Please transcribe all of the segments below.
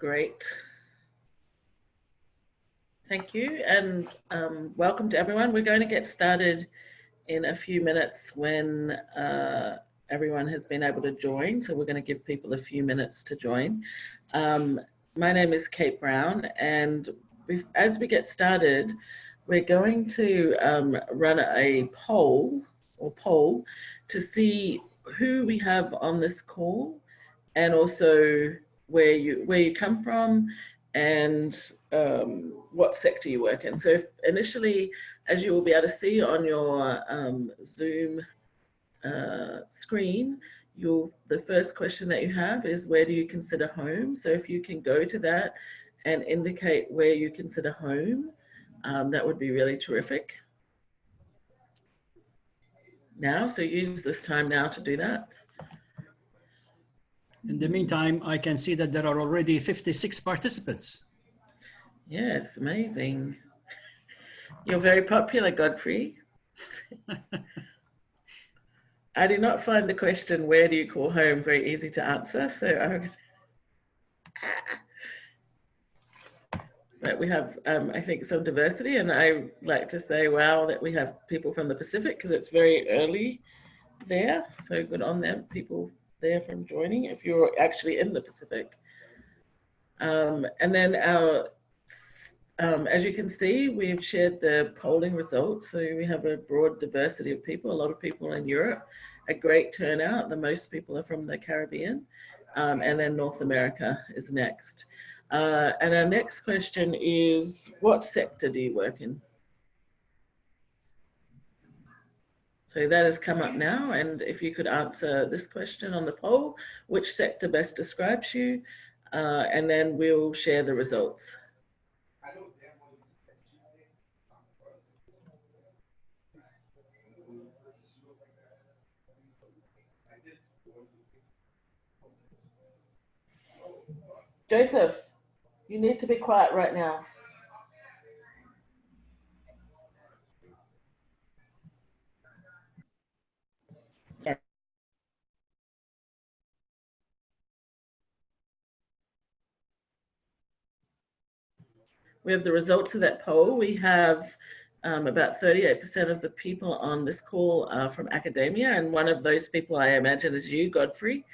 Great. Thank you, and welcome to everyone. We're going to get started in a few minutes when everyone has been able to join. So we're going to give people a few minutes to join. My name is Kate Brown, and as we get started, we're going to run a poll to see who we have on this call, and also where you come from, and what sector you work in. So if initially, as you will be able to see on your Zoom screen, the first question that you have is, where do you consider home? So if you can go to that and indicate where you consider home, that would be really terrific. Now, so use this time now to do that. In the meantime, I can see that there are already 56 participants. Yes, amazing. You're very popular, Godfrey. I did not find the question, where do you call home, very easy to answer. So but we have, I think, some diversity, and I like to say, wow, that we have people from the Pacific, because it's very early there. So good on them, people there from joining, if you're actually in the Pacific. And then as you can see, we've shared the polling results. So we have a broad diversity of people, a lot of people in Europe, a great turnout. The most people are from the Caribbean, and then North America is next. And our next question is, what sector do you work in? So that has come up now, and if you could answer this question on the poll, which sector best describes you, and then we'll share the results. Joseph, you need to be quiet right now. We have the results of that poll. We have about 38% of the people on this call are from academia, and one of those people, I imagine, is you, Godfrey.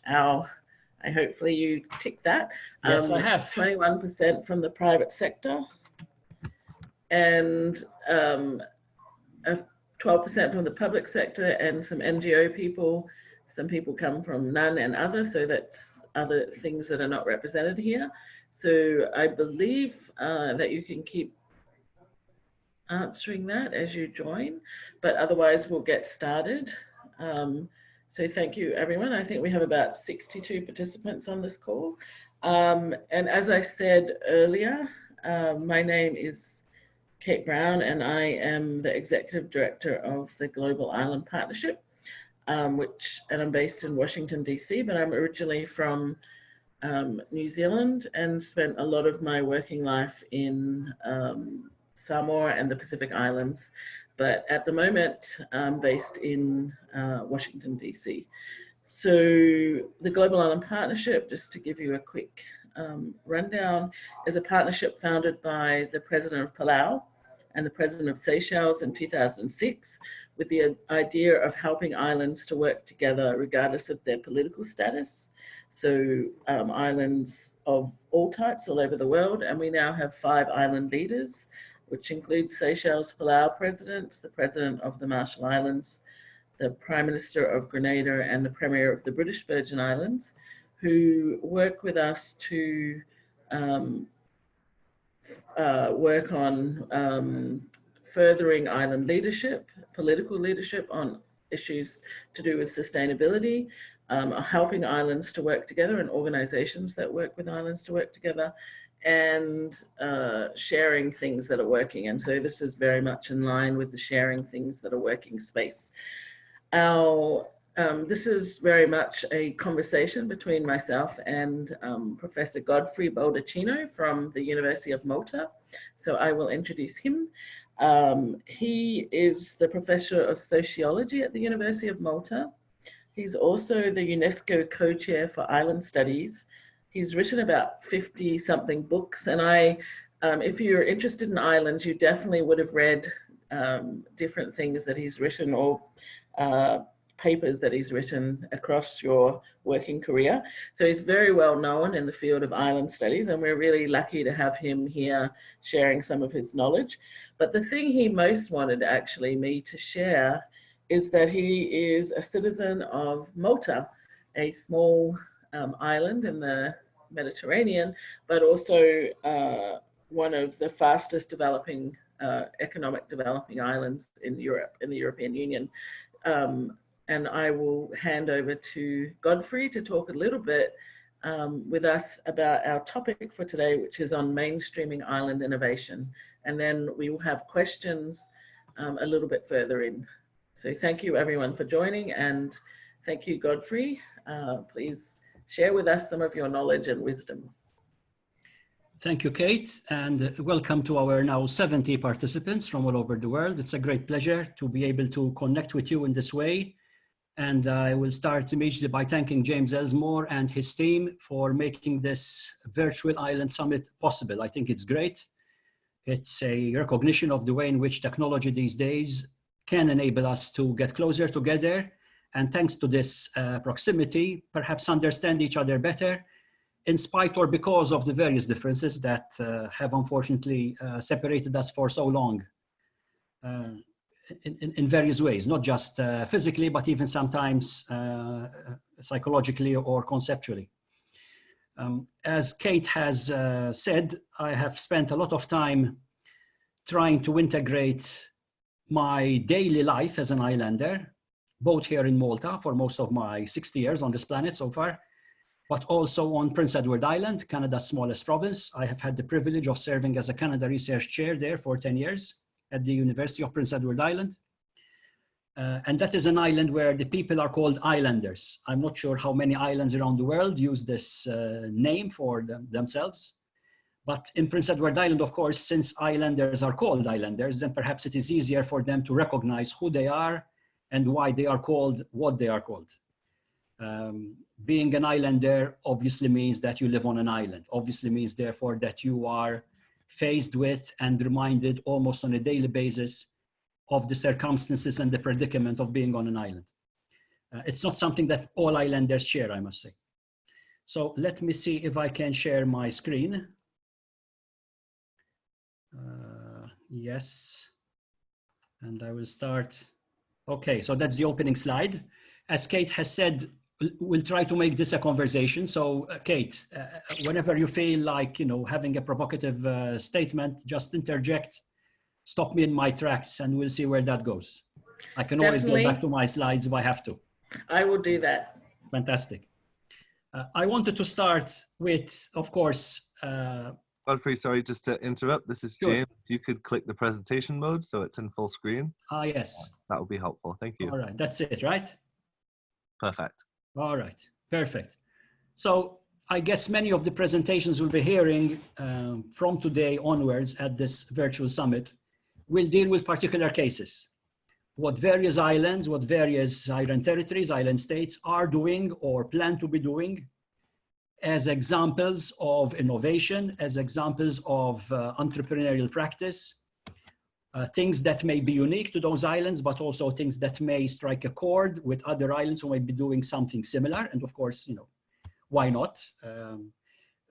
Hopefully you tick that. Yes, I have. 21% from the private sector, and 12% from the public sector, and some NGO people. Some people come from none and other, so that's other things that are not represented here. So I believe that you can keep answering that as you join, but otherwise we'll get started. So thank you, everyone. I think we have about 62 participants on this call. And as I said earlier, my name is Kate Brown, and I am the Executive Director of the Global Island Partnership, and I'm based in Washington, DC, but I'm originally from New Zealand and spent a lot of my working life in Samoa and the Pacific Islands, but at the moment I'm based in Washington, DC. So the Global Island Partnership, just to give you a quick rundown, is a partnership founded by the President of Palau and the President of Seychelles in 2006, with the idea of helping islands to work together regardless of their political status. So islands of all types all over the world, and we now have 5 island leaders, which includes Seychelles Palau presidents, the President of the Marshall Islands, the Prime Minister of Grenada, and the Premier of the British Virgin Islands, who work with us to work on furthering island leadership, political leadership on issues to do with sustainability, helping islands to work together and organizations that work with islands to work together, and sharing things that are working. And so this is very much in line with the sharing things that are working space. This is very much a conversation between myself and Professor Godfrey Baldacchino from the University of Malta. So I will introduce him. He is the Professor of Sociology at the University of Malta. He's also the UNESCO co-chair for Island Studies. He's written about 50 something books, and if you're interested in islands, you definitely would have read different things that he's written, or papers that he's written across your working career. So he's very well known in the field of island studies, and we're really lucky to have him here sharing some of his knowledge. But the thing he most wanted actually me to share is that he is a citizen of Malta, a small island in the Mediterranean, but also one of the fastest developing economic developing islands in Europe, in the European Union. And I will hand over to Godfrey to talk a little bit with us about our topic for today, which is on mainstreaming island innovation. And then we will have questions a little bit further in. So thank you everyone for joining, and thank you, Godfrey. Please share with us some of your knowledge and wisdom. Thank you, Kate, and welcome to our now 70 participants from all over the world. It's a great pleasure to be able to connect with you in this way. And I will start immediately by thanking James Elsmore and his team for making this virtual island summit possible. I think it's great. It's a recognition of the way in which technology these days can enable us to get closer together, and thanks to this proximity, perhaps understand each other better, in spite or because of the various differences that have unfortunately separated us for so long in various ways, not just physically, but even sometimes psychologically or conceptually. As Kate has said, I have spent a lot of time trying to integrate my daily life as an islander, both here in Malta for most of my 60 years on this planet so far, but also on Prince Edward Island, Canada's smallest province. I have had the privilege of serving as a Canada Research Chair there for 10 years at the University of Prince Edward Island. And that is an island where the people are called islanders. I'm not sure how many islands around the world use this name for themselves. But in Prince Edward Island, of course, since islanders are called islanders, then perhaps it is easier for them to recognize who they are and why they are called what they are called. Being an islander obviously means that you live on an island, obviously means therefore that you are faced with and reminded almost on a daily basis of the circumstances and the predicament of being on an island. It's not something that all islanders share, I must say. So let me see if I can share my screen. Yes, and I will start. Okay, so that's the opening slide. As Kate has said, we'll try to make this a conversation. So Kate, whenever you feel like, having a provocative statement, just interject, stop me in my tracks, and we'll see where that goes. I can always go back to my slides if I have to. I will do that. Fantastic. I wanted to start with, of course, Godfrey, sorry, just to interrupt. This is James. Sure. You could click the presentation mode so it's in full screen. Ah, yes. That would be helpful. Thank you. All right, that's it, right? Perfect. All right, perfect. So I guess many of the presentations we'll be hearing from today onwards at this virtual summit will deal with particular cases. What various islands, what various island territories, island states are doing or plan to be doing as examples of innovation, as examples of entrepreneurial practice, things that may be unique to those islands, but also things that may strike a chord with other islands who might be doing something similar. And of course, why not?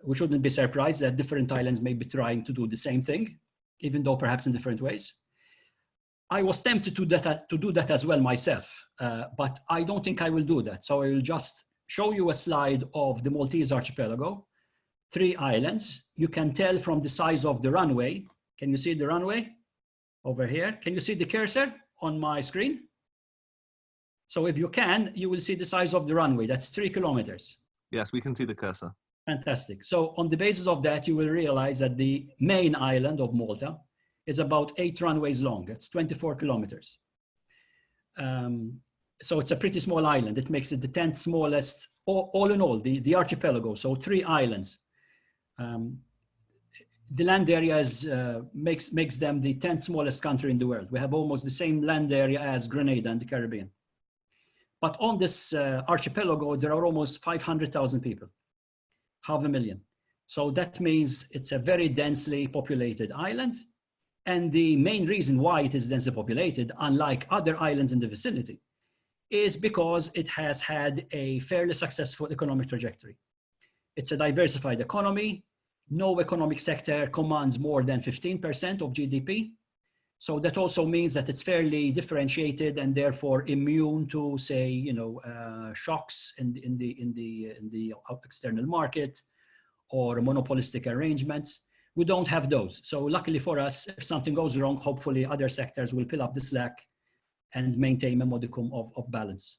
We shouldn't be surprised that different islands may be trying to do the same thing, even though perhaps in different ways. I was tempted to do that as well myself, but I don't think I will do that. So I will just show you a slide of the Maltese archipelago, 3 islands. You can tell from the size of the runway. Can you see the runway over here? Can you see the cursor on my screen? So if you can, you will see the size of the runway. That's 3 kilometers. Yes, we can see the cursor. Fantastic. So on the basis of that, you will realize that the main island of Malta is about 8 runways long. It's 24 kilometers. So it's a pretty small island. It makes it the 10th smallest, all in all, the archipelago. So 3 islands. The land area makes them the 10th smallest country in the world. We have almost the same land area as Grenada and the Caribbean. But on this archipelago, there are almost 500,000 people. 500,000. So that means it's a very densely populated island. And the main reason why it is densely populated, unlike other islands in the vicinity, is because it has had a fairly successful economic trajectory. It's a diversified economy. No economic sector commands more than 15% of GDP. So that also means that it's fairly differentiated and therefore immune to, say, shocks in the external market or monopolistic arrangements. We don't have those. So luckily for us, if something goes wrong, hopefully other sectors will pick up the slack and maintain a modicum of balance.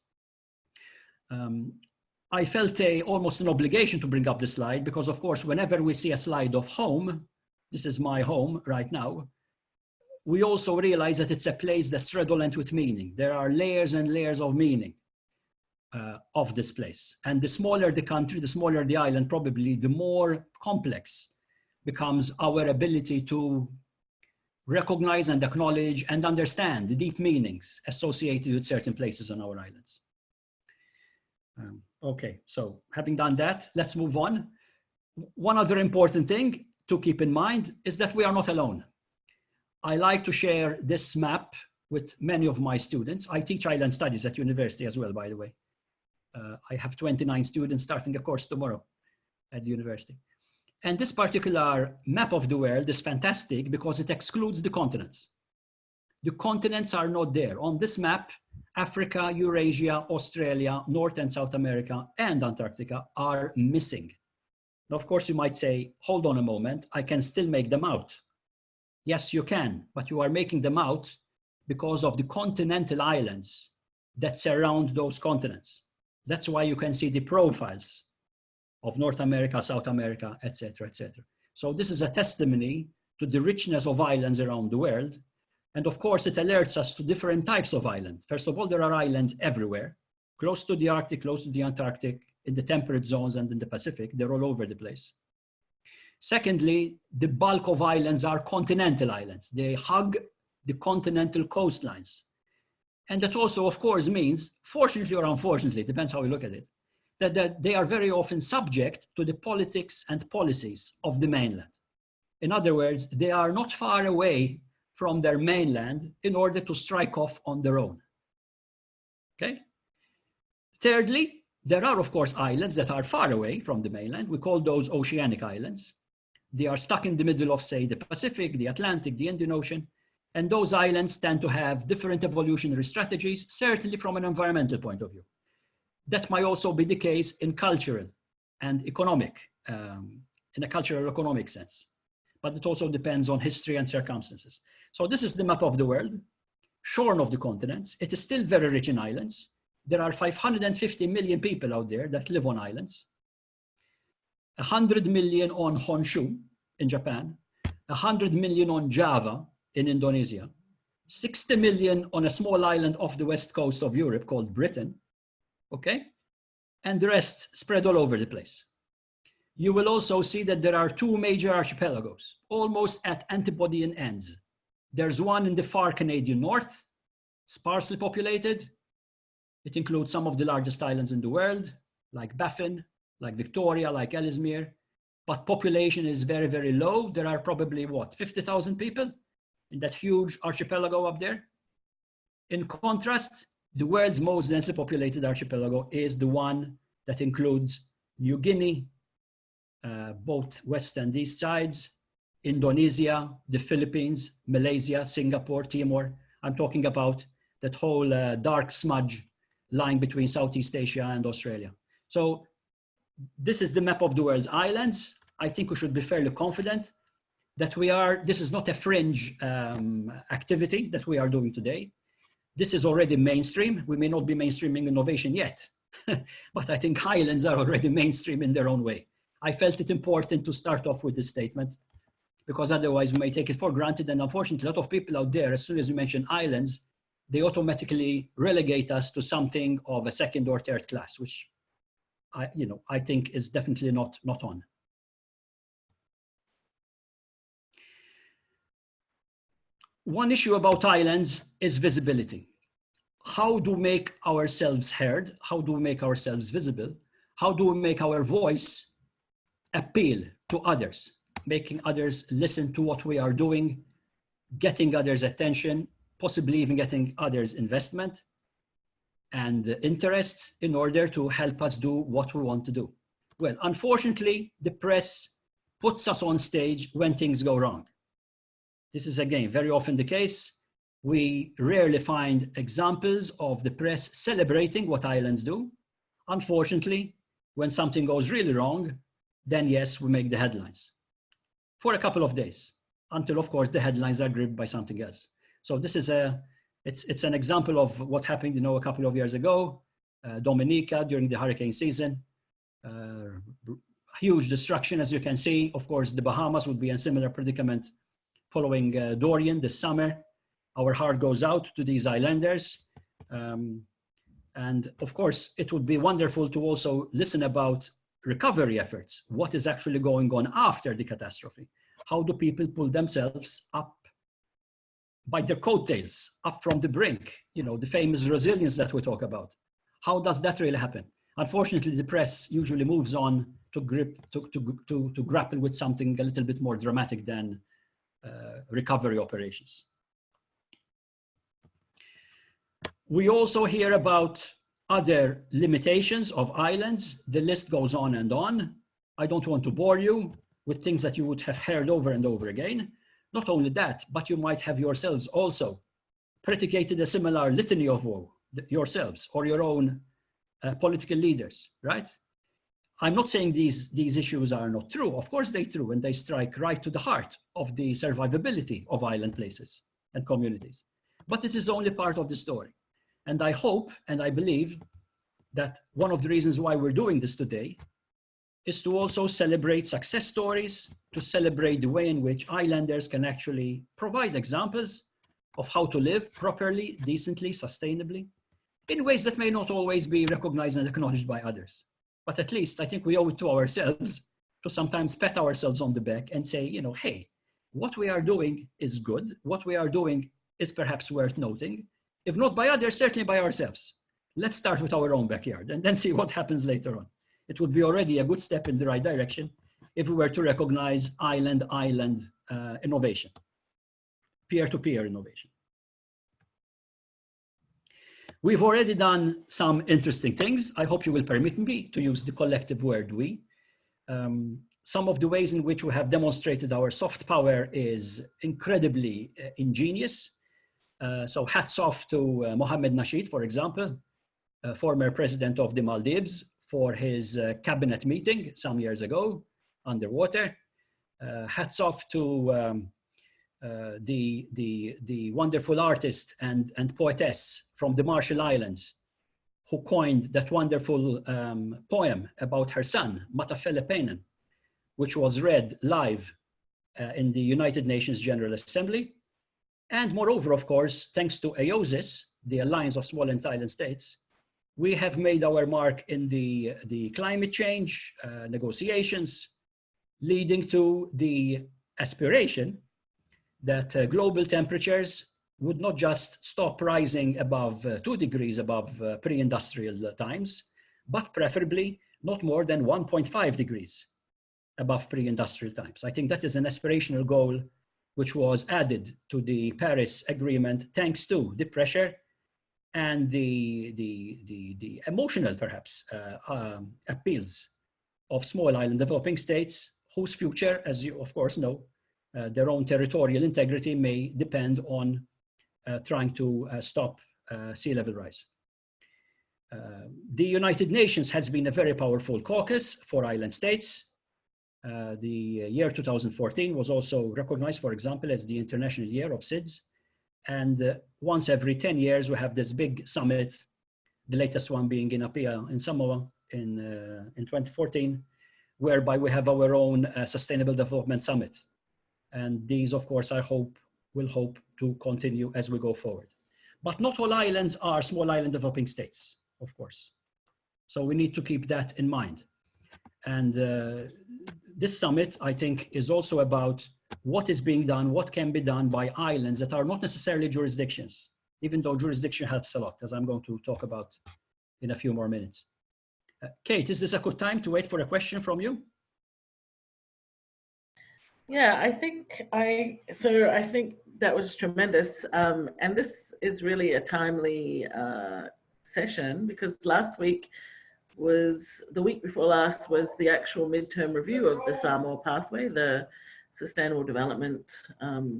I felt almost an obligation to bring up the slide because, of course, whenever we see a slide of home, this is my home right now, we also realize that it's a place that's redolent with meaning. There are layers and layers of meaning of this place. And the smaller the country, the smaller the island, probably the more complex becomes our ability to recognize and acknowledge and understand the deep meanings associated with certain places on our islands. Okay, so having done that, let's move on. One other important thing to keep in mind is that we are not alone. I like to share this map with many of my students. I teach island studies at university as well, by the way. I have 29 students starting a course tomorrow at the university. And this particular map of the world is fantastic because it excludes the continents. The continents are not there. On this map, Africa, Eurasia, Australia, North and South America, and Antarctica are missing. Now, of course, you might say, hold on a moment, I can still make them out. Yes, you can, but you are making them out because of the continental islands that surround those continents. That's why you can see the profiles of North America, South America, etc., etc. So this is a testimony to the richness of islands around the world. And of course, it alerts us to different types of islands. First of all, there are islands everywhere, close to the Arctic, close to the Antarctic, in the temperate zones and in the Pacific. They're all over the place. Secondly, the bulk of islands are continental islands. They hug the continental coastlines. And that also, of course, means, fortunately or unfortunately, depends how you look at it, that they are very often subject to the politics and policies of the mainland. In other words, they are not far away from their mainland in order to strike off on their own. Okay? Thirdly, there are, of course, islands that are far away from the mainland. We call those oceanic islands. They are stuck in the middle of, say, the Pacific, the Atlantic, the Indian Ocean. And those islands tend to have different evolutionary strategies, certainly from an environmental point of view. That might also be the case in cultural and economic, in a cultural economic sense. But it also depends on history and circumstances. So this is the map of the world, shorn of the continents. It is still very rich in islands. There are 550 million people out there that live on islands. 100 million on Honshu in Japan, 100 million on Java in Indonesia, 60 million on a small island off the west coast of Europe called Britain, okay? And the rest spread all over the place. You will also see that there are two major archipelagos, almost at antipodian ends. There's one in the far Canadian north, sparsely populated. It includes some of the largest islands in the world, like Baffin, like Victoria, like Ellesmere, but population is very, very low. There are probably, 50,000 people in that huge archipelago up there. In contrast, the world's most densely populated archipelago is the one that includes New Guinea, both west and east sides, Indonesia, the Philippines, Malaysia, Singapore, Timor. I'm talking about that whole dark smudge lying between Southeast Asia and Australia. So this is the map of the world's islands. I think we should be fairly confident that this is not a fringe activity that we are doing today. This is already mainstream. We may not be mainstreaming innovation yet, but I think islands are already mainstream in their own way. I felt it important to start off with this statement because otherwise we may take it for granted. And unfortunately, a lot of people out there, as soon as you mention islands, they automatically relegate us to something of a second or third class, which I think is definitely not on. One issue about islands is visibility. How do we make ourselves heard? How do we make ourselves visible? How do we make our voice appeal to others, making others listen to what we are doing, getting others' attention, possibly even getting others' investment and interest in order to help us do what we want to do. Well, unfortunately, the press puts us on stage when things go wrong. This is, again, very often the case. We rarely find examples of the press celebrating what islands do. Unfortunately, when something goes really wrong, then yes, we make the headlines for a couple of days until, of course, the headlines are gripped by something else. So this is it's an example of what happened, a couple of years ago, Dominica during the hurricane season. Huge destruction, as you can see. Of course, the Bahamas would be in a similar predicament following Dorian this summer. Our heart goes out to these islanders. And of course, it would be wonderful to also listen about recovery efforts. What is actually going on after the catastrophe? How do people pull themselves up by their coattails, up from the brink? The famous resilience that we talk about. How does that really happen? Unfortunately, the press usually moves on to grapple with something a little bit more dramatic than recovery operations. We also hear about other limitations of islands. The list goes on and on. I don't want to bore you with things that you would have heard over and over again. Not only that, but you might have yourselves also predicated a similar litany of woe yourselves or your own political leaders, right? I'm not saying these issues are not true. Of course they're true, and they strike right to the heart of the survivability of island places and communities. But this is only part of the story. And I hope and I believe that one of the reasons why we're doing this today is to also celebrate success stories, to celebrate the way in which islanders can actually provide examples of how to live properly, decently, sustainably, in ways that may not always be recognized and acknowledged by others. But at least I think we owe it to ourselves to sometimes pat ourselves on the back and say, hey, what we are doing is good. What we are doing is perhaps worth noting. If not by others, certainly by ourselves. Let's start with our own backyard and then see what happens later on. It would be already a good step in the right direction if we were to recognize island innovation, peer-to-peer innovation. We've already done some interesting things. I hope you will permit me to use the collective word we. Some of the ways in which we have demonstrated our soft power is incredibly ingenious. So hats off to Mohammed Nasheed, for example, former president of the Maldives, for his cabinet meeting some years ago underwater. Hats off to the wonderful artist and poetess from the Marshall Islands who coined that wonderful poem about her son, Matafele, which was read live in the United Nations General Assembly. And moreover, of course, thanks to AOSIS, the Alliance of Small and Island States, we have made our mark in the climate change negotiations, leading to the aspiration that global temperatures would not just stop rising above 2 degrees above pre-industrial times, but preferably not more than 1.5 degrees above pre-industrial times. I think that is an aspirational goal which was added to the Paris Agreement thanks to the pressure and the emotional, perhaps, appeals of small island developing states whose future, as you of course know, their own territorial integrity may depend on trying to stop sea level rise. The United Nations has been a very powerful caucus for island states. The year 2014 was also recognized, for example, as the International Year of SIDS. And once every 10 years, we have this big summit, the latest one being in Apia in Samoa in 2014, whereby we have our own Sustainable Development Summit. And these, of course, will hope to continue as we go forward. But not all islands are small island developing states, of course. So we need to keep that in mind. And this summit, I think, is also about what is being done, what can be done by islands that are not necessarily jurisdictions, even though jurisdiction helps a lot, as I'm going to talk about in a few more minutes. Kate, is this a good time to wait for a question from you? Yeah, I think that was tremendous. And this is really a timely session because the week before last was the actual midterm review of the Samoa pathway, the Sustainable Development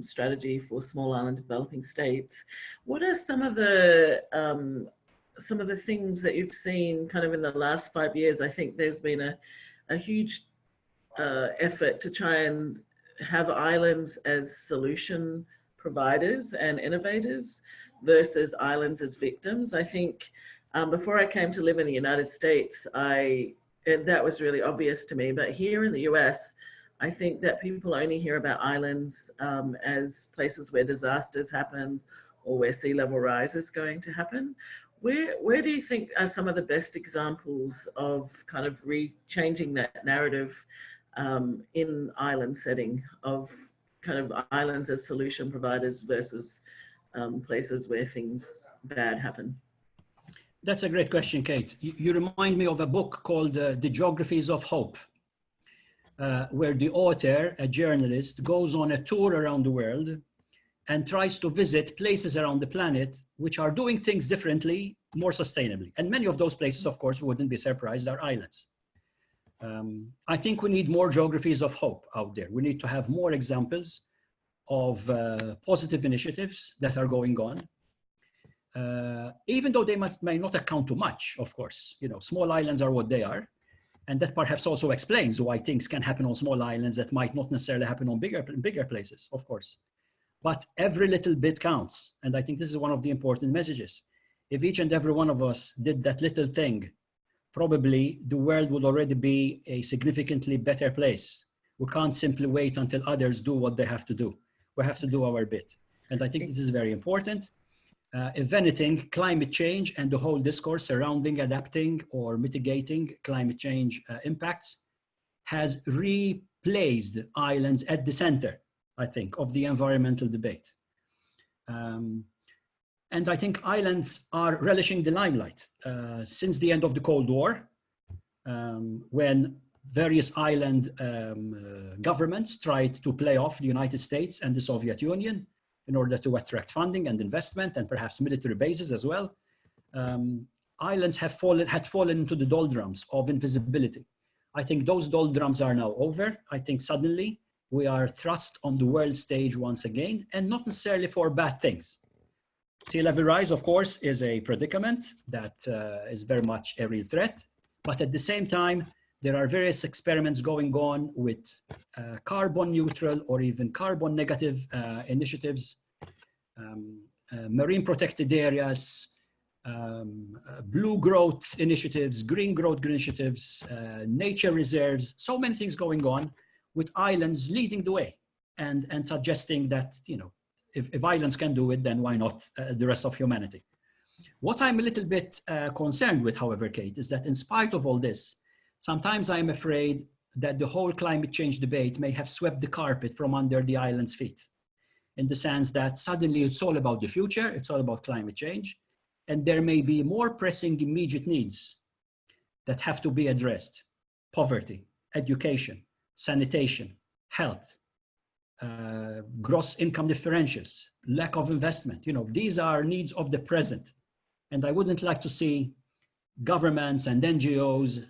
Strategy for Small Island Developing States. What are some of the things that you've seen kind of in the last 5 years? I think there's been a huge effort to try and have islands as solution providers and innovators versus islands as victims. I think before I came to live in the United States, that was really obvious to me. But here in the US, I think that people only hear about islands as places where disasters happen or where sea level rise is going to happen. Where do you think are some of the best examples of kind of changing that narrative in island setting of kind of islands as solution providers versus places where things bad happen? That's a great question, Kate. You remind me of a book called The Geographies of Hope, where the author, a journalist, goes on a tour around the world and tries to visit places around the planet which are doing things differently, more sustainably. And many of those places, of course, wouldn't be surprised, are islands. I think we need more geographies of hope out there. We need to have more examples of positive initiatives that are going on. Even though they may not account to much, of course. You know, small islands are what they are. And that perhaps also explains why things can happen on small islands that might not necessarily happen on bigger places, of course. But every little bit counts. And I think this is one of the important messages. If each and every one of us did that little thing, probably the world would already be a significantly better place. We can't simply wait until others do what they have to do. We have to do our bit. And I think this is very important. If anything, climate change and the whole discourse surrounding adapting or mitigating climate change impacts has replaced islands at the center, I think, of the environmental debate. And I think islands are relishing the limelight since the end of the Cold War, when various island governments tried to play off the United States and the Soviet Union in order to attract funding and investment and perhaps military bases as well. Islands had fallen into the doldrums of invisibility. I think those doldrums are now over. I think suddenly we are thrust on the world stage once again, and not necessarily for bad things. Sea level rise, of course, is a predicament that is very much a real threat. But at the same time, there are various experiments going on with carbon neutral or even carbon negative initiatives, marine protected areas, blue growth initiatives, green growth initiatives, nature reserves, so many things going on with islands leading the way and suggesting that, you know, if islands can do it, then why not the rest of humanity? What I'm a little bit concerned with, however, Kate, is that in spite of all this, sometimes I'm afraid that the whole climate change debate may have swept the carpet from under the island's feet, in the sense that suddenly it's all about the future, it's all about climate change, and there may be more pressing immediate needs that have to be addressed: poverty, education, sanitation, health, gross income differentials, lack of investment. You know, these are needs of the present. And I wouldn't like to see governments and NGOs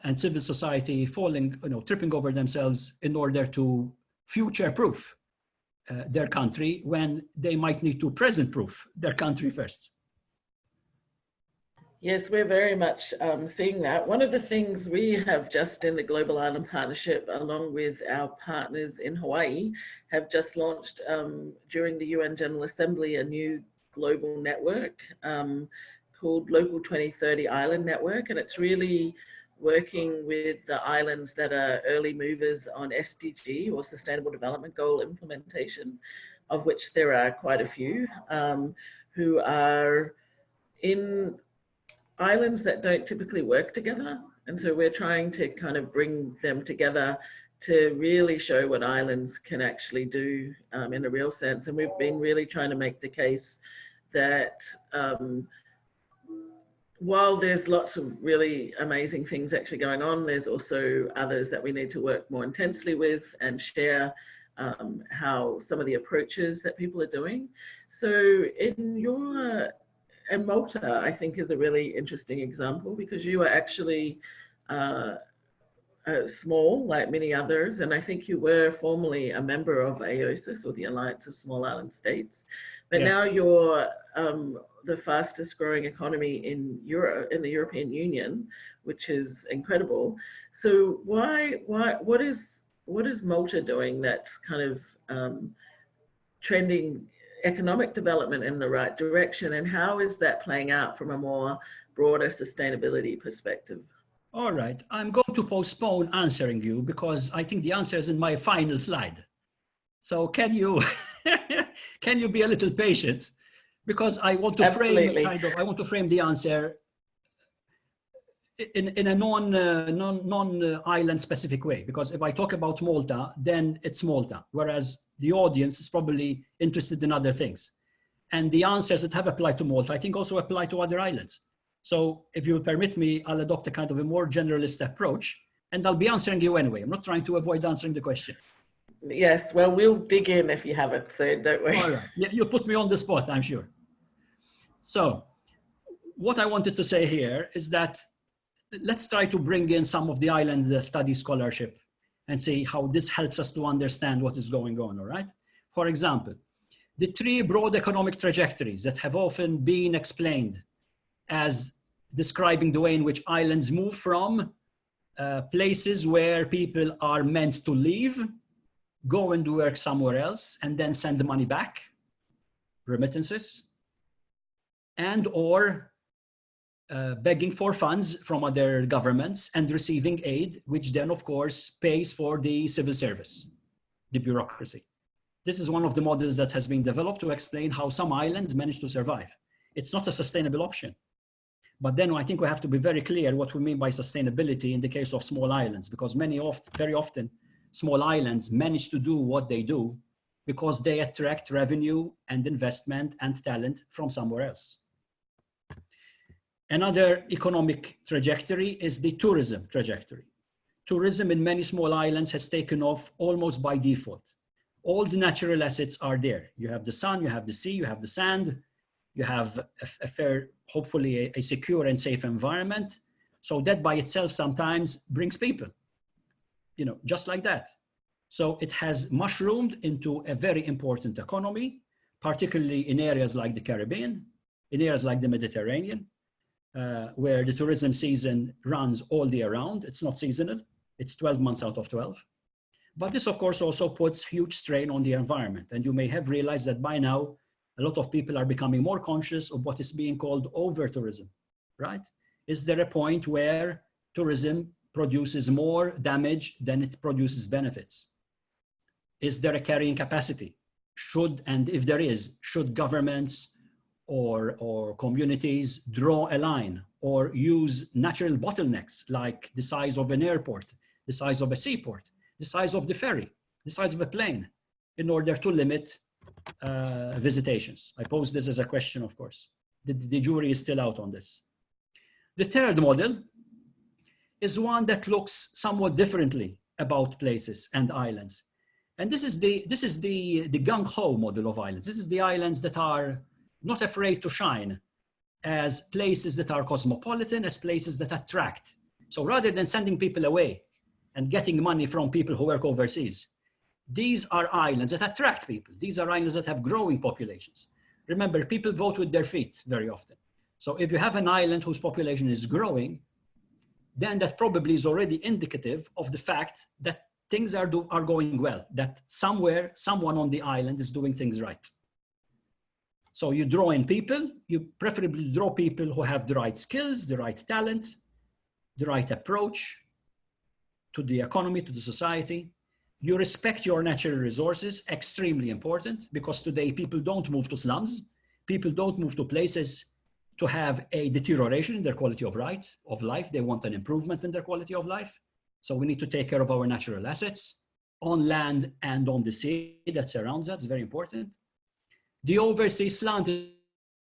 and civil society falling, you know, tripping over themselves in order to future-proof their country when they might need to present-proof their country first. Yes, we're very much seeing that. One of the things we have just in the Global Island Partnership, along with our partners in Hawaii, have just launched during the UN General Assembly a new global network called Local 2030 Island Network. And it's really working with the islands that are early movers on SDG or Sustainable Development Goal implementation, of which there are quite a few, who are in islands that don't typically work together. And so we're trying to kind of bring them together to really show what islands can actually do in a real sense. And we've been really trying to make the case that while there's lots of really amazing things actually going on, there's also others that we need to work more intensely with and share how some of the approaches that people are doing. So in your, and Malta, I think, is a really interesting example because you are actually small, like many others, and I think you were formerly a member of AOSIS, or the Alliance of Small Island States, but Yes. now you're the fastest growing economy in Europe, in the European Union, which is incredible. So what is Malta doing that's kind of trending economic development in the right direction, and how is that playing out from a more broader sustainability perspective? All right, I'm going to postpone answering you because I think the answer is in my final slide. So can you can you be a little patient? Because I want to Absolutely. frame I want to frame the answer in a non-island specific way. Because if I talk about Malta, then it's Malta, whereas the audience is probably interested in other things. And the answers that have applied to Malta, I think, also apply to other islands. So if you permit me, I'll adopt a kind of a more generalist approach, and I'll be answering you anyway. I'm not trying to avoid answering the question. Yes, well, we'll dig in if you haven't, so don't worry. All right, yeah, you put me on the spot, I'm sure. So what I wanted to say here is that let's try to bring in some of the island study scholarship and see how this helps us to understand what is going on, all right? For example, the three broad economic trajectories that have often been explained as describing the way in which islands move from places where people are meant to live, go and work somewhere else, and then send the money back, remittances, and or begging for funds from other governments and receiving aid, which then of course pays for the civil service, the bureaucracy. This is one of the models that has been developed to explain how some islands manage to survive. It's not a sustainable option. But then I think we have to be very clear what we mean by sustainability in the case of small islands, because very often small islands manage to do what they do because they attract revenue and investment and talent from somewhere else. Another economic trajectory is the tourism trajectory. Tourism in many small islands has taken off almost by default. All the natural assets are there. You have the sun, you have the sea, you have the sand, you have a fair, hopefully a secure and safe environment. So that by itself sometimes brings people, you know, just like that. So it has mushroomed into a very important economy, particularly in areas like the Caribbean, in areas like the Mediterranean, where the tourism season runs all year round. It's not seasonal, it's 12 months out of 12. But this of course also puts huge strain on the environment. And you may have realized that by now, a lot of people are becoming more conscious of what is being called over-tourism, right? Is there a point where tourism produces more damage than it produces benefits? Is there a carrying capacity? Should, and if there is, should governments or communities draw a line or use natural bottlenecks like the size of an airport, the size of a seaport, the size of the ferry, the size of a plane, in order to limit visitations? I pose this as a question, of course. The jury is still out on this. The third model is one that looks somewhat differently about places and islands. And this is the gung-ho model of islands. This is the islands that are not afraid to shine as places that are cosmopolitan, as places that attract. So rather than sending people away and getting money from people who work overseas, these are islands that attract people. These are islands that have growing populations. Remember, people vote with their feet very often. So if you have an island whose population is growing, then that probably is already indicative of the fact that things are going well, that somewhere, someone on the island is doing things right. So you draw in people, you preferably draw people who have the right skills, the right talent, the right approach to the economy, to the society. You respect your natural resources, extremely important, because today people don't move to slums. People don't move to places to have a deterioration in their quality of life. They want an improvement in their quality of life. So we need to take care of our natural assets on land and on the sea that surrounds us. It's very important. The overseas slant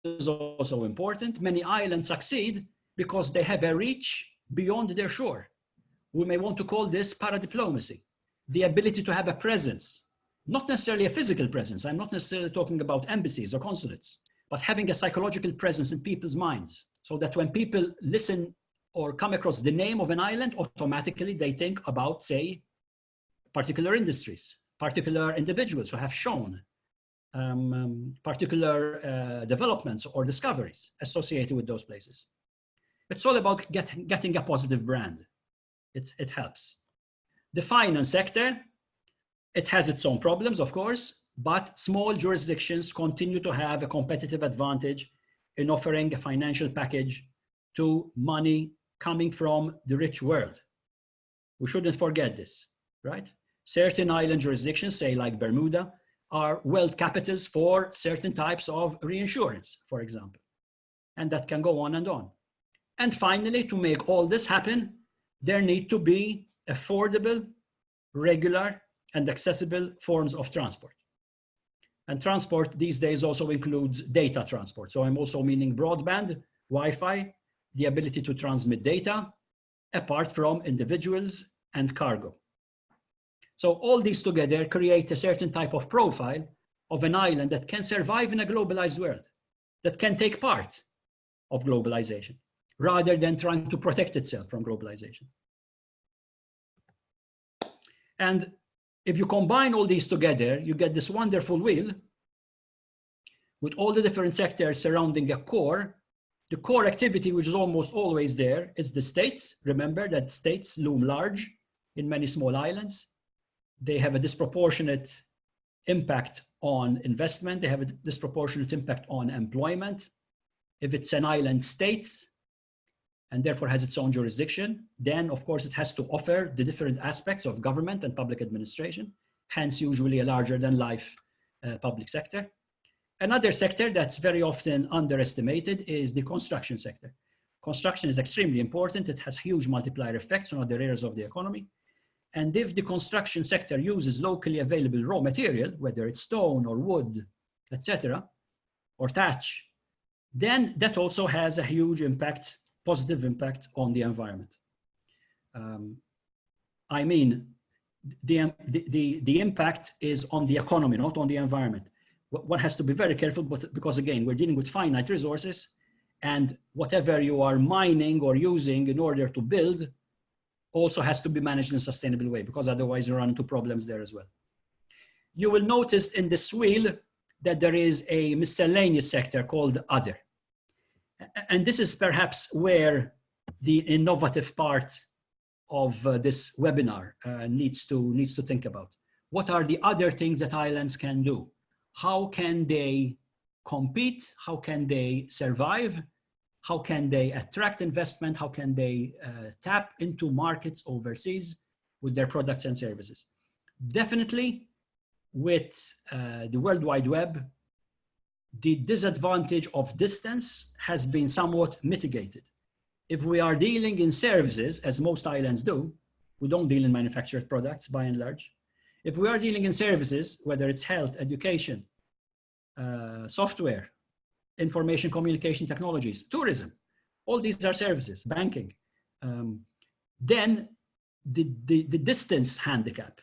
is also important. Many islands succeed because they have a reach beyond their shore. We may want to call this paradiplomacy, the ability to have a presence, Not necessarily a physical presence. I'm not necessarily talking about embassies or consulates, but having a psychological presence in people's minds so that when people listen or come across the name of an island, automatically they think about, say, particular industries, particular individuals who have shown particular developments or discoveries associated with those places. It's all about getting a positive brand. It helps. The finance sector, it has its own problems, of course, but small jurisdictions continue to have a competitive advantage in offering a financial package to money coming from the rich world. We shouldn't forget this, right? Certain island jurisdictions, say like Bermuda, are wealth capitals for certain types of reinsurance, for example. And that can go on and on. And finally, to make all this happen, there need to be affordable, regular, and accessible forms of transport. And transport these days also includes data transport. So I'm also meaning broadband, Wi-Fi, the ability to transmit data, apart from individuals and cargo. So all these together create a certain type of profile of an island that can survive in a globalized world, that can take part of globalization, rather than trying to protect itself from globalization. And if you combine all these together, you get this wonderful wheel with all the different sectors surrounding a core. The core activity, which is almost always there, is the state. Remember that states loom large in many small islands. They have a disproportionate impact on investment. They have a disproportionate impact on employment. If it's an island state and therefore has its own jurisdiction, then of course it has to offer the different aspects of government and public administration, hence usually a larger than life public sector. Another sector that's very often underestimated is the construction sector. Construction is extremely important. It has huge multiplier effects on other areas of the economy. And if the construction sector uses locally available raw material, whether it's stone or wood, etc., or thatch, then that also has a huge impact, positive impact on the environment. I mean, the impact is on the economy, not on the environment. One has to be very careful, but because again, we're dealing with finite resources, and whatever you are mining or using in order to build also has to be managed in a sustainable way, because otherwise you run into problems there as well. You will notice in this wheel that there is a miscellaneous sector called other. And this is perhaps where the innovative part of this webinar needs to think about. What are the other things that islands can do? How can they compete? How can they survive? How can they attract investment? How can they tap into markets overseas with their products and services? Definitely with the World Wide Web, the disadvantage of distance has been somewhat mitigated. If we are dealing in services, as most islands do, we don't deal in manufactured products by and large. If we are dealing in services, whether it's health, education, software, information communication technologies, tourism, all these are services, banking, then the distance handicap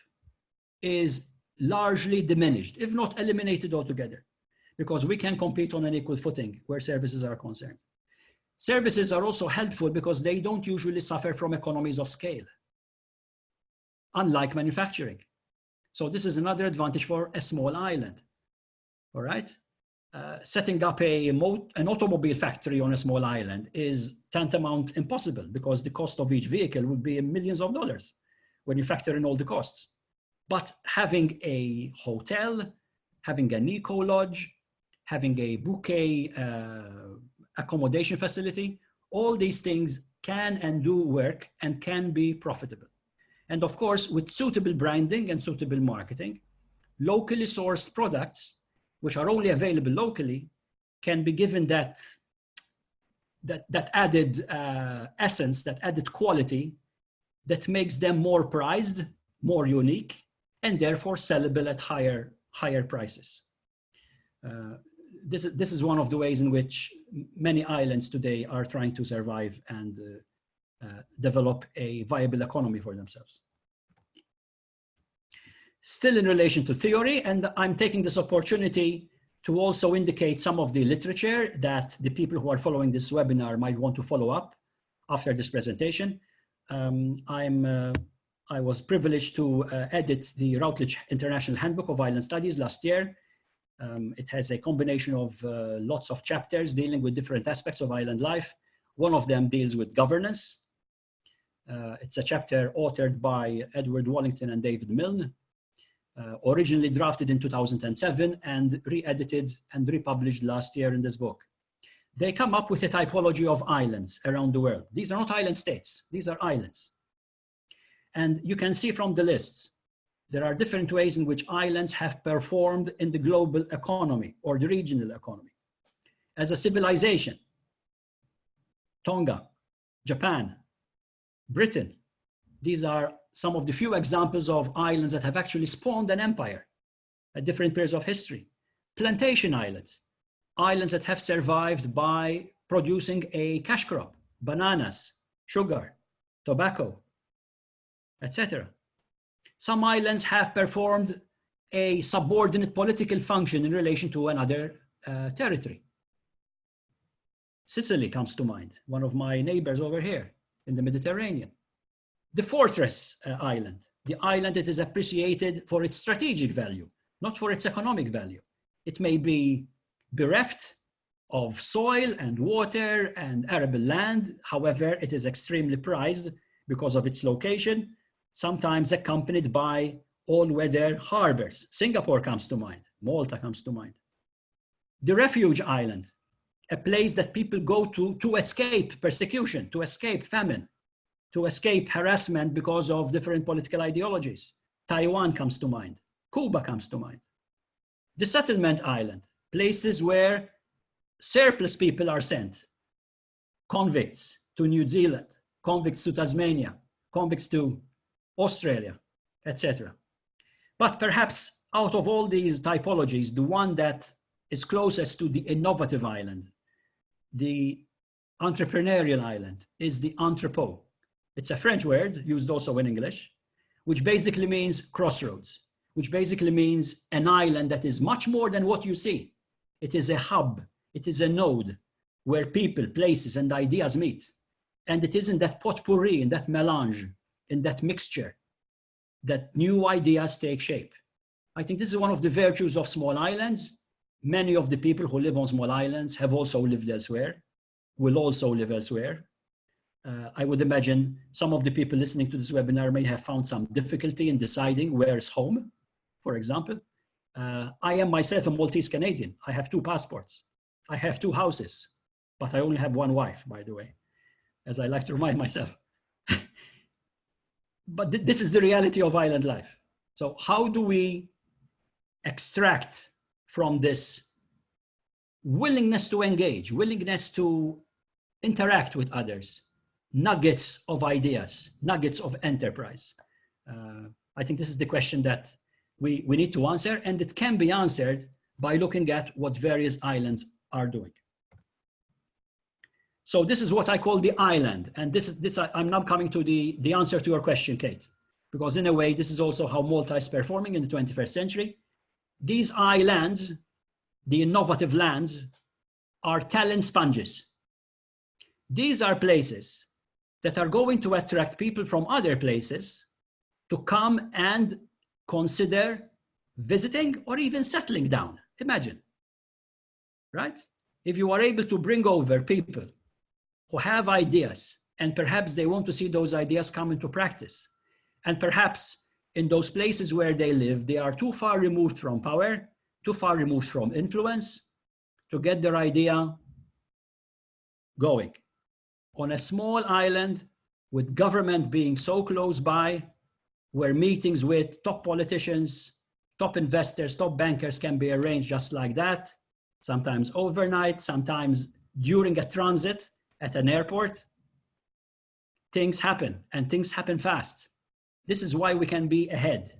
is largely diminished, if not eliminated altogether, because we can compete on an equal footing where services are concerned. Services are also helpful because they don't usually suffer from economies of scale, unlike manufacturing. So this is another advantage for a small island, all right? Setting up an automobile factory on a small island is tantamount impossible because the cost of each vehicle would be millions of dollars when you factor in all the costs. But having a hotel, having an eco-lodge, having a bouquet accommodation facility, all these things can and do work and can be profitable. And of course, with suitable branding and suitable marketing, locally sourced products, which are only available locally, can be given that added essence, that added quality that makes them more prized, more unique, and therefore sellable at higher prices. This is one of the ways in which many islands today are trying to survive and develop a viable economy for themselves. Still in relation to theory, and I'm taking this opportunity to also indicate some of the literature that the people who are following this webinar might want to follow up after this presentation. I was privileged to edit the Routledge International Handbook of Island Studies last year. It has a combination of lots of chapters dealing with different aspects of island life. One of them deals with governance. It's a chapter authored by Edward Wallington and David Milne, originally drafted in 2007 and re-edited and republished last year in this book. They come up with a typology of islands around the world. These are not island states, these are islands. And you can see from the list, there are different ways in which islands have performed in the global economy or the regional economy. As a civilization, Tonga, Japan, Britain, these are some of the few examples of islands that have actually spawned an empire at different periods of history. Plantation islands, islands that have survived by producing a cash crop, bananas, sugar, tobacco, etc. Some islands have performed a subordinate political function in relation to another territory. Sicily comes to mind, one of my neighbors over here in the Mediterranean. The fortress island, the island that is appreciated for its strategic value, not for its economic value. It may be bereft of soil and water and arable land. However, it is extremely prized because of its location, sometimes accompanied by all-weather harbors. Singapore comes to mind, Malta comes to mind. The refuge island, a place that people go to escape persecution, to escape famine, to escape harassment because of different political ideologies. Taiwan comes to mind, Cuba comes to mind. The settlement island, places where surplus people are sent, convicts to New Zealand, convicts to Tasmania, convicts to Australia, etc. But perhaps out of all these typologies, the one that is closest to the innovative island, the entrepreneurial island, is the entrepot. It's a French word used also in English, which basically means crossroads, which basically means an island that is much more than what you see. It is a hub, it is a node where people, places, and ideas meet. And it is in that potpourri, in that melange, in that mixture, that new ideas take shape. I think this is one of the virtues of small islands. Many of the people who live on small islands have also lived elsewhere, will also live elsewhere. I would imagine some of the people listening to this webinar may have found some difficulty in deciding where's home, for example. I am myself a Maltese Canadian. I have 2 passports. I have 2 houses, but I only have 1 wife, by the way, as I like to remind myself. But this is the reality of island life. So how do we extract from this willingness to engage, willingness to interact with others, nuggets of ideas, nuggets of enterprise? I think this is the question that we need to answer, and it can be answered by looking at what various islands are doing. So this is what I call the island. And I'm now coming to the answer to your question, Kate, because in a way, this is also how Malta is performing in the 21st century. These islands, the innovative lands, are talent sponges. These are places that are going to attract people from other places to come and consider visiting or even settling down. Imagine, right? If you are able to bring over people who have ideas, and perhaps they want to see those ideas come into practice, and perhaps in those places where they live, they are too far removed from power, too far removed from influence to get their idea going. On a small island with government being so close by, where meetings with top politicians, top investors, top bankers can be arranged just like that, sometimes overnight, sometimes during a transit at an airport, things happen, and things happen fast. This is why we can be ahead.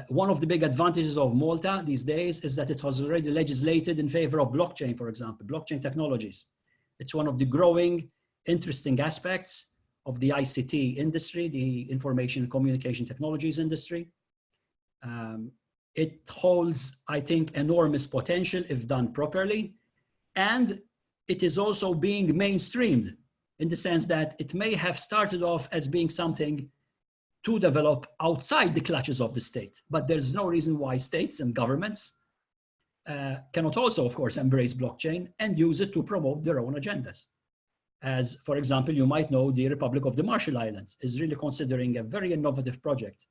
One of the big advantages of Malta these days is that it has already legislated in favor of blockchain, for example, blockchain technologies. It's one of the growing, interesting aspects of the ICT industry, the information and communication technologies industry. It holds, I think, enormous potential if done properly. And it is also being mainstreamed in the sense that it may have started off as being something to develop outside the clutches of the state. But there's no reason why states and governments cannot also, of course, embrace blockchain and use it to promote their own agendas. As, for example, you might know the Republic of the Marshall Islands is really considering a very innovative project,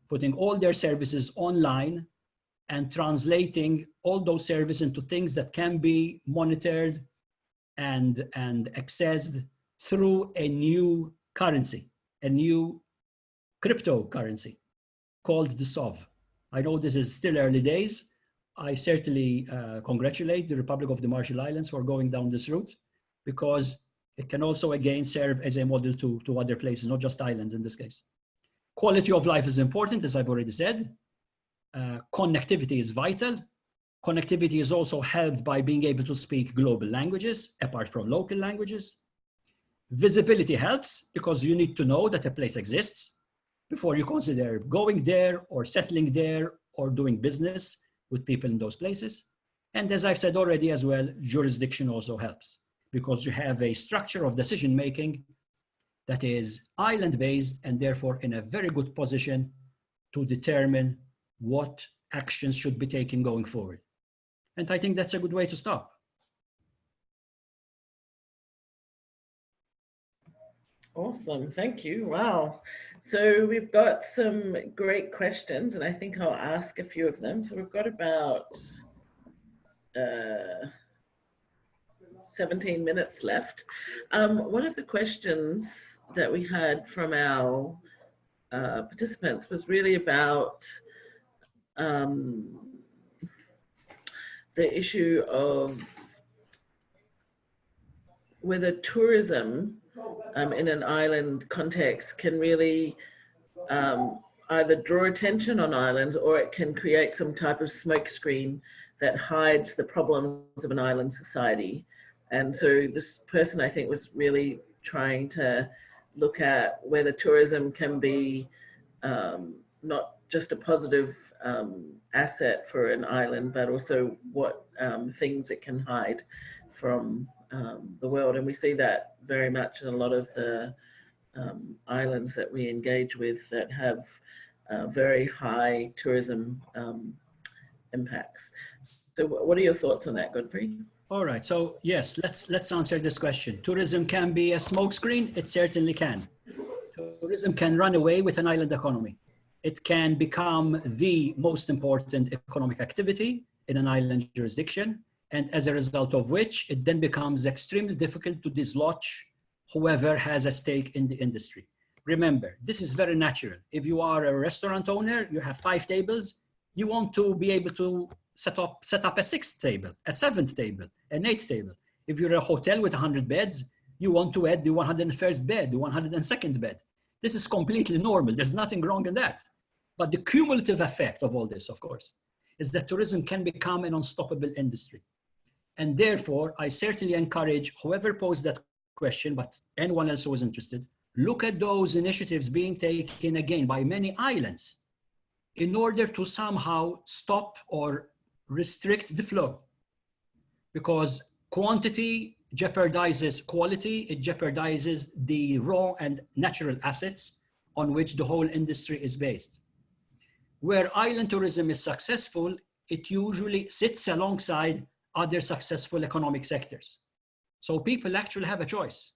putting all their services online and translating all those services into things that can be monitored and accessed through a new currency, a new cryptocurrency called the SOV. I know this is still early days. I certainly congratulate the Republic of the Marshall Islands for going down this route, because it can also again serve as a model to other places, not just islands in this case. Quality of life is important, as I've already said. Connectivity is vital. Connectivity is also helped by being able to speak global languages, apart from local languages. Visibility helps because you need to know that a place exists before you consider going there or settling there or doing business with people in those places. And as I've said already as well, jurisdiction also helps because you have a structure of decision-making that is island-based and therefore in a very good position to determine what actions should be taken going forward. And I think that's a good way to start. Awesome, thank you. Wow. So we've got some great questions and I think I'll ask a few of them. So we've got about 17 minutes left. One of the questions that we had from our participants was really about the issue of whether tourism in an island context can really either draw attention on islands or it can create some type of smokescreen that hides the problems of an island society. And so this person, I think, was really trying to look at whether tourism can be not just a positive asset for an island, but also what things it can hide from the world. And we see that very much in a lot of the islands that we engage with that have very high tourism impacts. So what are your thoughts on that, Godfrey? All right, so yes, let's answer this question. Tourism can be a smokescreen? It certainly can. Tourism can run away with an island economy. It can become the most important economic activity in an island jurisdiction, and as a result of which, it then becomes extremely difficult to dislodge whoever has a stake in the industry. Remember, this is very natural. If you are a restaurant owner, you have 5 tables, you want to be able to set up a 6th table, a 7th table, an 8th table. If you're a hotel with 100 beds, you want to add the 101st bed, the 102nd bed. This is completely normal. There's nothing wrong in that. But the cumulative effect of all this, of course, is that tourism can become an unstoppable industry. And therefore, I certainly encourage whoever posed that question, but anyone else who is interested, look at those initiatives being taken again by many islands in order to somehow stop or restrict the flow. Because quantity jeopardizes quality, it jeopardizes the raw and natural assets on which the whole industry is based. Where island tourism is successful, it usually sits alongside other successful economic sectors. So people actually have a choice.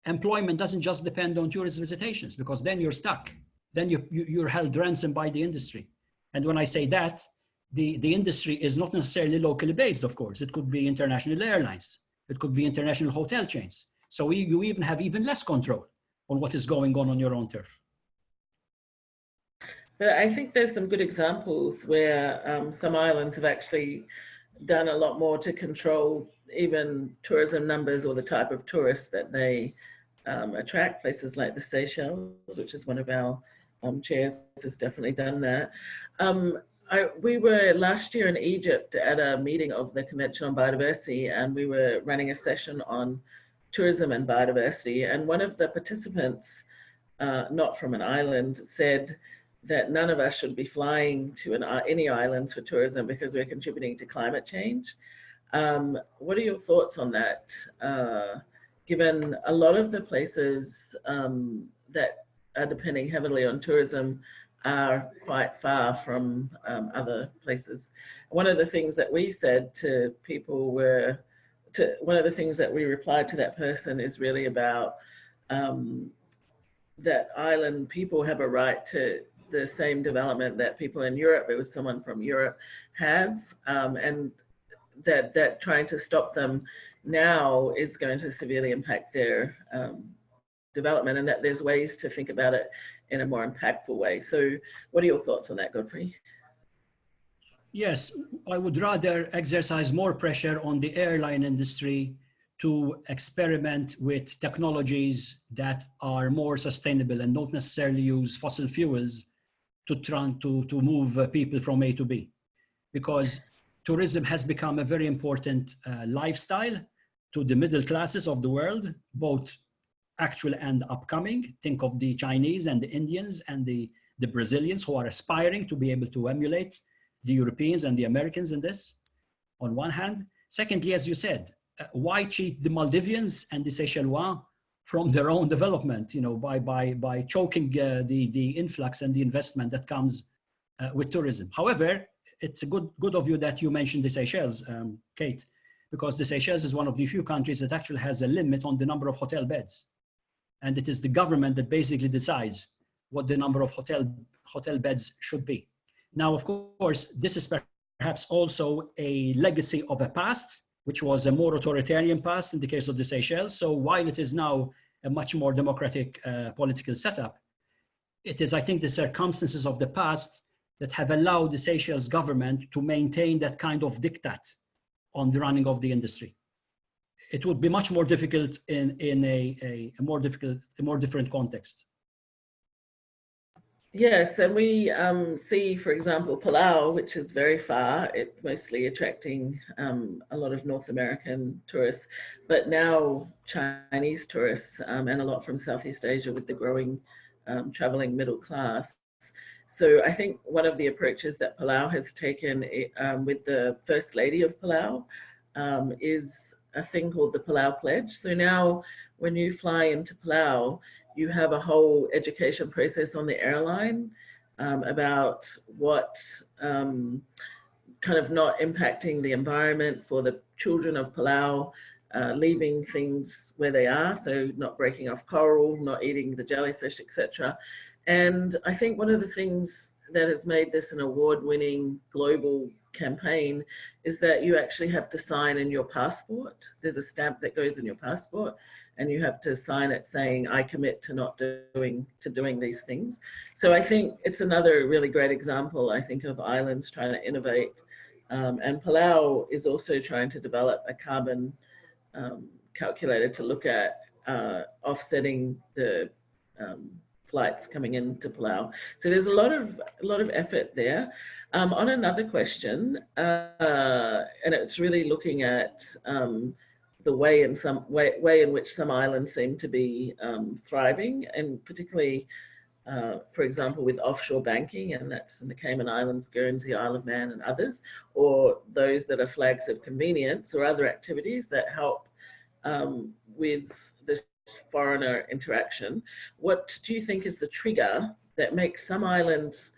Employment doesn't just depend on tourist visitations, because then you're stuck. Then you're held ransom by the industry. And when I say that, the industry is not necessarily locally based, of course. It could be international airlines. It could be international hotel chains. So you even have even less control on what is going on your own turf. But I think there's some good examples where some islands have actually done a lot more to control even tourism numbers or the type of tourists that they attract. Places like the Seychelles, which is one of our chairs, has definitely done that. We were last year in Egypt at a meeting of the Convention on Biodiversity, and we were running a session on tourism and biodiversity. And one of the participants, not from an island, said that none of us should be flying to any islands for tourism because we're contributing to climate change. What are your thoughts on that? Given a lot of the places that are depending heavily on tourism are quite far from other places. One of the things that we said to people were, one of the things that we replied to that person is really about that island people have a right to the same development that people in Europe, it was someone from Europe, have, and that trying to stop them now is going to severely impact their development, and that there's ways to think about it in a more impactful way. So what are your thoughts on that, Godfrey? Yes, I would rather exercise more pressure on the airline industry to experiment with technologies that are more sustainable and don't necessarily use fossil fuels to move people from A to B. Because tourism has become a very important lifestyle to the middle classes of the world, both actual and upcoming. Think of the Chinese and the Indians and the Brazilians who are aspiring to be able to emulate the Europeans and the Americans in this, on one hand. Secondly, as you said, why cheat the Maldivians and the Seychellois from their own development, you know, by choking the influx and the investment that comes with tourism. However, it's a good of you that you mentioned the Seychelles, Kate, because the Seychelles is one of the few countries that actually has a limit on the number of hotel beds. And it is the government that basically decides what the number of hotel beds should be. Now, of course, this is perhaps also a legacy of a past, which was a more authoritarian past in the case of the Seychelles. So while it is now a much more democratic political setup, it is, I think, the circumstances of the past that have allowed the Seychelles government to maintain that kind of diktat on the running of the industry. It would be much more difficult in a more different context. Yes, and we see, for example, Palau, which is very far, it's mostly attracting a lot of North American tourists, but now Chinese tourists and a lot from Southeast Asia with the growing traveling middle class. So I think one of the approaches that Palau has taken with the First Lady of Palau is a thing called the Palau Pledge. So now when you fly into Palau, you have a whole education process on the airline about what kind of not impacting the environment for the children of Palau, leaving things where they are, so not breaking off coral, not eating the jellyfish, etc. And I think one of the things that has made this an award-winning global campaign is that you actually have to sign in your passport. There's a stamp that goes in your passport and you have to sign it saying, I commit to not doing these things. So I think it's another really great example, I think, of islands trying to innovate. And Palau is also trying to develop a carbon calculator to look at offsetting the flights coming into Palau. So there's a lot of effort there. On another question, and it's really looking at the way in which some islands seem to be thriving, and particularly, for example, with offshore banking, and that's in the Cayman Islands, Guernsey, Isle of Man, and others, or those that are flags of convenience or other activities that help with this foreigner interaction. What do you think is the trigger that makes some islands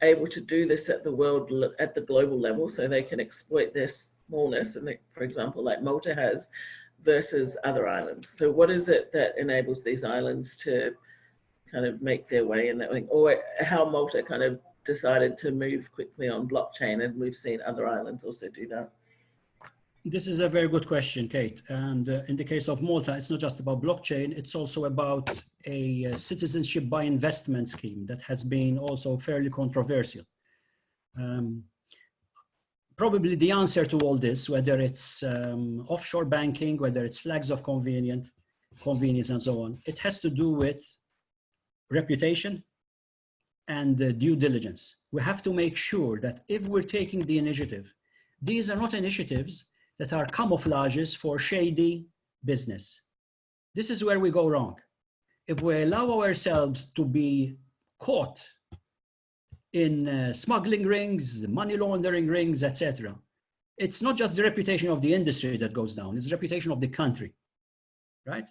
able to do this at the global level, so they can exploit their smallness, and for example, like Malta has, versus other islands? So what is it that enables these islands to kind of make their way in that way, or how Malta kind of decided to move quickly on blockchain, and we've seen other islands also do that? This is a very good question, Kate. And in the case of Malta, it's not just about blockchain, it's also about a citizenship by investment scheme that has been also fairly controversial. Probably the answer to all this, whether it's offshore banking, whether it's flags of convenience and so on, it has to do with reputation and due diligence. We have to make sure that if we're taking the initiative, these are not initiatives that are camouflages for shady business. This is where we go wrong. If we allow ourselves to be caught in smuggling rings, money laundering rings, etc. It's not just the reputation of the industry that goes down, it's the reputation of the country, right?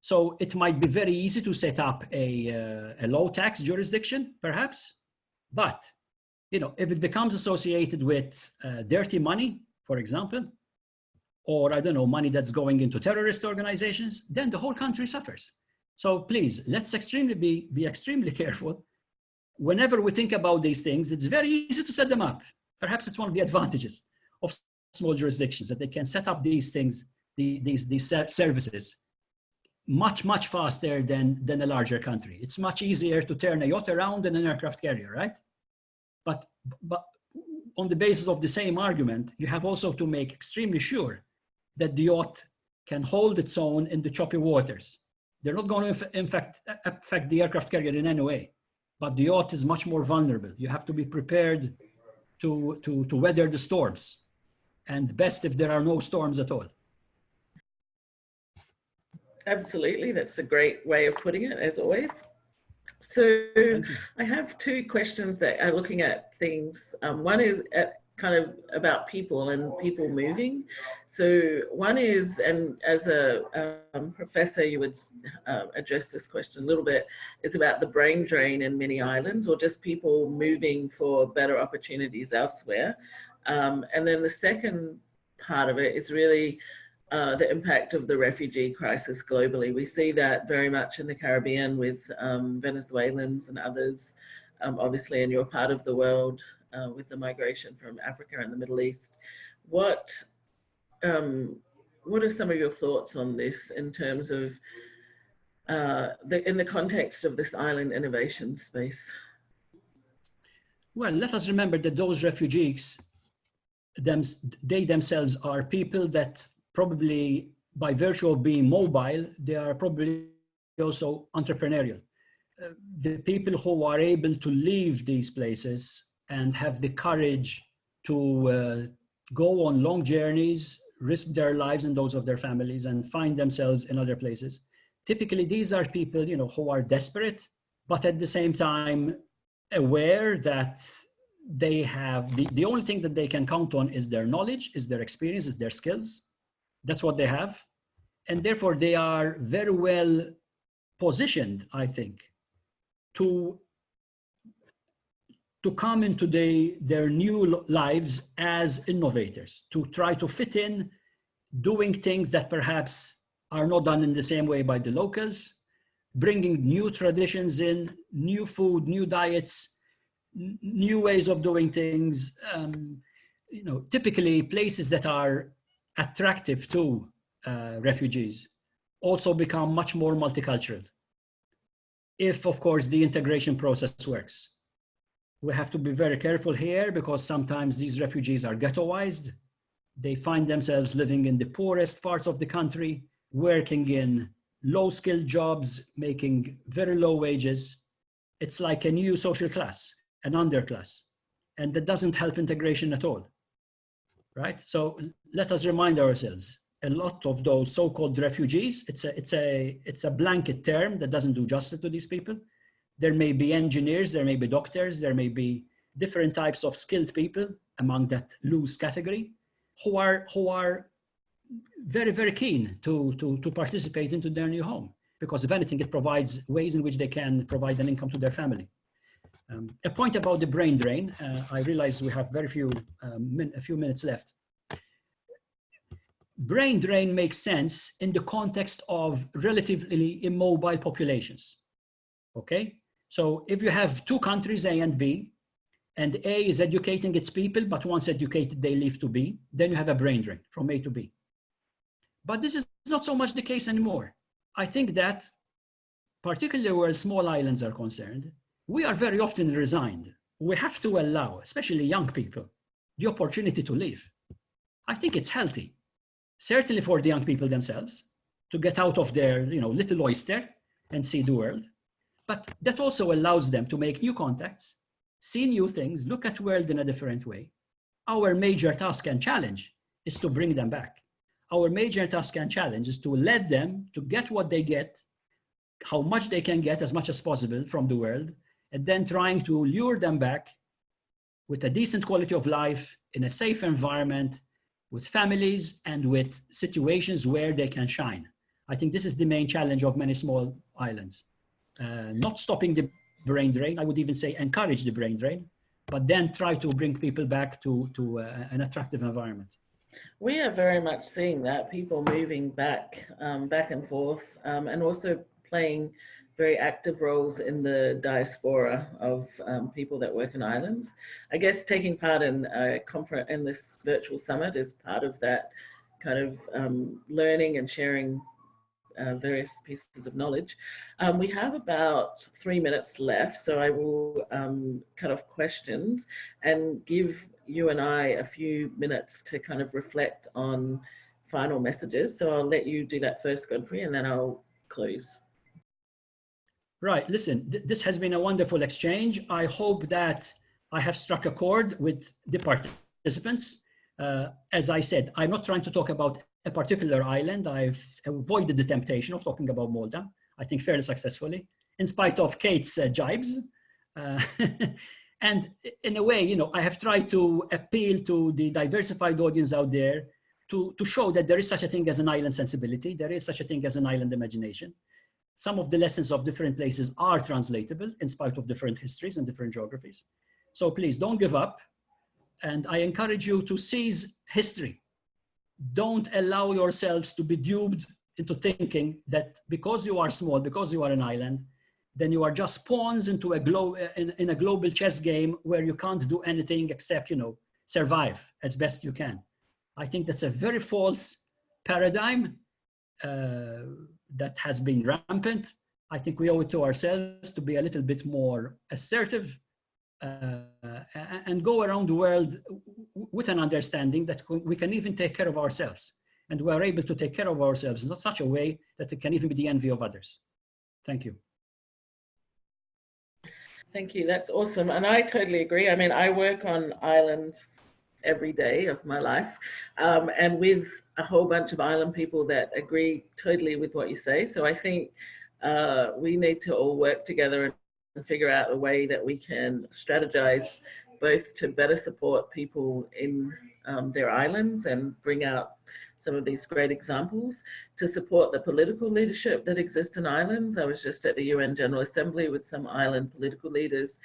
So it might be very easy to set up a low tax jurisdiction, perhaps, but if it becomes associated with dirty money, for example, or I don't know, money that's going into terrorist organizations, then the whole country suffers. So please, let's be extremely careful. Whenever we think about these things, it's very easy to set them up. Perhaps it's one of the advantages of small jurisdictions, that they can set up these things, these services, much faster than a larger country. It's much easier to turn a yacht around than an aircraft carrier, right? But on the basis of the same argument, you have also to make extremely sure that the yacht can hold its own in the choppy waters. They're not going to affect the aircraft carrier in any way, but the yacht is much more vulnerable. You have to be prepared to weather the storms, and best if there are no storms at all. Absolutely, that's a great way of putting it, as always. So I have two questions that are looking at things. One is kind of about people and people moving. So one is, and as a professor, you would address this question a little bit, is about the brain drain in many islands, or just people moving for better opportunities elsewhere. And then the second part of it is really the impact of the refugee crisis globally. We see that very much in the Caribbean with Venezuelans and others, obviously in your part of the world with the migration from Africa and the Middle East. What are some of your thoughts on this in terms of in the context of this island innovation space? Well, let us remember that those refugees, they themselves are people that probably, by virtue of being mobile, they are probably also entrepreneurial. The people who are able to leave these places and have the courage to go on long journeys, risk their lives and those of their families, and find themselves in other places. Typically, these are people, who are desperate, but at the same time aware that they have the only thing that they can count on is their knowledge, is their experience, is their skills. That's what they have. And therefore they are very well positioned, I think, to come into their new lives as innovators, to try to fit in, doing things that perhaps are not done in the same way by the locals, bringing new traditions in, new food, new diets, new ways of doing things. Typically places that are attractive to refugees also become much more multicultural, if of course the integration process works. We have to be very careful here, because sometimes these refugees are ghettoized. They find themselves living in the poorest parts of the country, working in low-skilled jobs, making very low wages. It's like a new social class, an underclass, and that doesn't help integration at all. Right? So let us remind ourselves, a lot of those so-called refugees, it's a blanket term that doesn't do justice to these people. There may be engineers, there may be doctors, there may be different types of skilled people among that loose category who are very, very keen to participate into their new home, because if anything, it provides ways in which they can provide an income to their family. A point about the brain drain. I realize we have a few minutes left. Brain drain makes sense in the context of relatively immobile populations. Okay, so if you have two countries, A and B, and A is educating its people, but once educated, they leave to B, then you have a brain drain from A to B. But this is not so much the case anymore. I think that, particularly where small islands are concerned, we are very often resigned. We have to allow, especially young people, the opportunity to leave. I think it's healthy, certainly for the young people themselves, to get out of their little oyster and see the world. But that also allows them to make new contacts, see new things, look at the world in a different way. Our major task and challenge is to bring them back. Our major task and challenge is to let them to get what they get, how much they can get, as much as possible from the world, and then trying to lure them back with a decent quality of life in a safe environment, with families and with situations where they can shine. I think this is the main challenge of many small islands. Not stopping the brain drain, I would even say encourage the brain drain, but then try to bring people back to an attractive environment. We are very much seeing that, people moving back, back and forth, and also playing very active roles in the diaspora of people that work in islands. I guess taking part in a conference in this virtual summit is part of that kind of learning and sharing various pieces of knowledge. We have about 3 minutes left, so I will cut off questions and give you and I a few minutes to kind of reflect on final messages. So I'll let you do that first, Godfrey, and then I'll close. Right, listen, this has been a wonderful exchange. I hope that I have struck a chord with the participants. As I said, I'm not trying to talk about a particular island. I've avoided the temptation of talking about Malta, I think fairly successfully, in spite of Kate's jibes. And in a way, you know, I have tried to appeal to the diversified audience out there to show that there is such a thing as an island sensibility. There is such a thing as an island imagination. Some of the lessons of different places are translatable in spite of different histories and different geographies. So please don't give up. And I encourage you to seize history. Don't allow yourselves to be duped into thinking that because you are small, because you are an island, then you are just pawns into in a global chess game where you can't do anything except, you know, survive as best you can. I think that's a very false paradigm that has been rampant. I think we owe it to ourselves to be a little bit more assertive and go around the world with an understanding that we can even take care of ourselves. And we are able to take care of ourselves in such a way that it can even be the envy of others. Thank you. Thank you, that's awesome. And I totally agree. I mean, I work on islands every day of my life, and with a whole bunch of island people that agree totally with what you say. So I think we need to all work together and figure out a way that we can strategize both to better support people in their islands and bring out some of these great examples, to support the political leadership that exists in islands. I was just at the UN General Assembly with some island political leaders,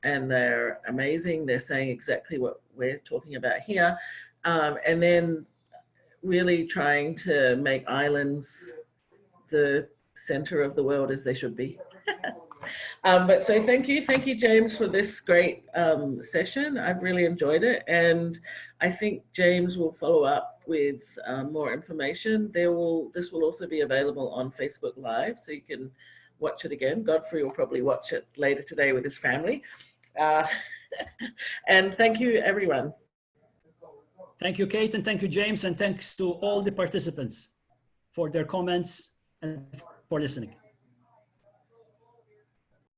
and they're amazing. They're saying exactly what we're talking about here. And then really trying to make islands the center of the world as they should be. But so thank you, James, for this great session. I've really enjoyed it, and I think James will follow up with more information. This will also be available on Facebook Live, so you can watch it again. Godfrey will probably watch it later today with his family. And thank you, everyone. Thank you, Kate, and thank you, James, and thanks to all the participants for their comments and for listening.